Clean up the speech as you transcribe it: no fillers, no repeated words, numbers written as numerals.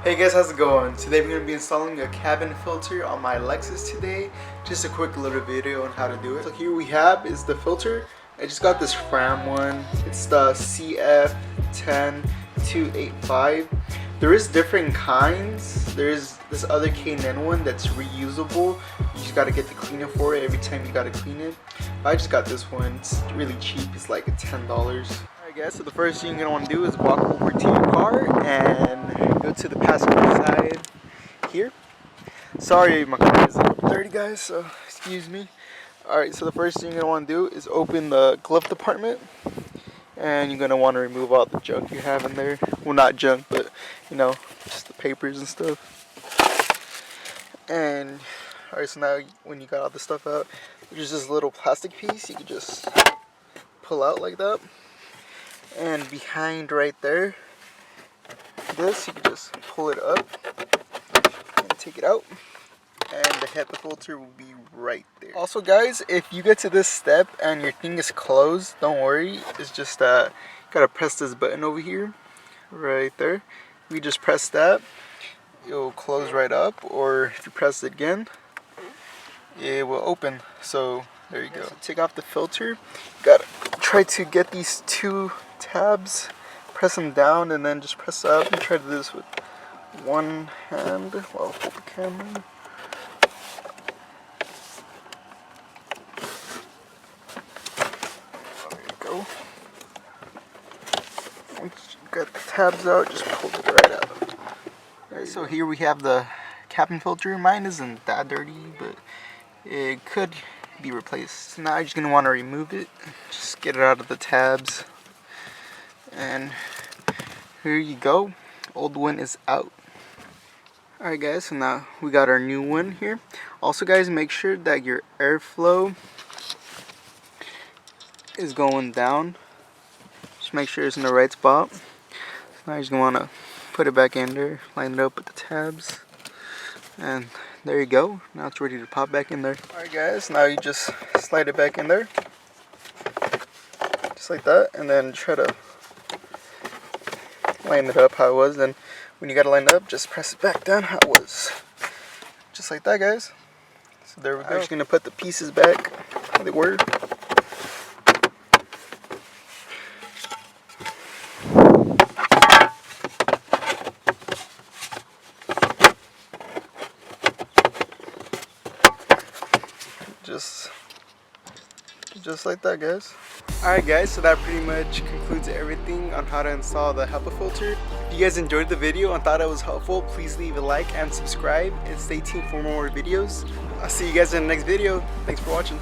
Hey guys, how's it going? Today we're going to be installing a cabin filter on my Lexus today. Just a quick little video on how to do it. So here we have is the filter. I just got this Fram one. It's the CF10285. There is different kinds. There's this other K&N one that's reusable. You just got to get the cleaner for it every time you got to clean it. But I just got this one. It's really cheap. It's like $10. Alright guys, so the first thing you're going to want to do is walk over to your car and go to the passenger side here. Sorry, my car is a little dirty guys, so excuse me. Alright, so the first thing you're going to want to do is open the glove compartment. And you're going to want to remove all the junk you have in there. Well, not junk, but you know, just the papers and stuff. And alright, so now when you got all the stuff out, there's this little plastic piece you can just pull out like that. And behind right there, this, you can just pull it up and take it out. And the HEPA filter will be right there. Also guys, if you get to this step and your thing is closed, don't worry. It's just you gotta press this button over here, right there. We just press that, it'll close right up. Or if you press it again, it will open. So there you go. So take off the filter. You gotta try to get these two tabs, press them down, and then just press up. And try to do this with one hand while I hold the camera. There you go. Once you got the tabs out, just pull it right out. Alright, so here we have the cabin filter. Mine isn't that dirty, but it could be replaced. So now you're just going to want to remove it. Just get it out of the tabs. And here you go. Old one is out. Alright guys, so now we got our new one here. Also guys, make sure that your airflow is going down. Just make sure it's in the right spot. So now you're just going to want to put it back in there, line it up with the tabs. And there you go. Now it's ready to pop back in there. Alright guys, now you just slide it back in there. Just like that. And then try to line it up how it was. Then when you got it lined up, just press it back down how it was. Just like that guys. So there we go. I'm just going to put the pieces back how they were. Just like that guys. Alright guys, so that pretty much concludes everything on how to install the HEPA filter. If you guys enjoyed the video and thought it was helpful, please leave a like and subscribe and stay tuned for more videos. I'll see you guys in the next video. Thanks for watching.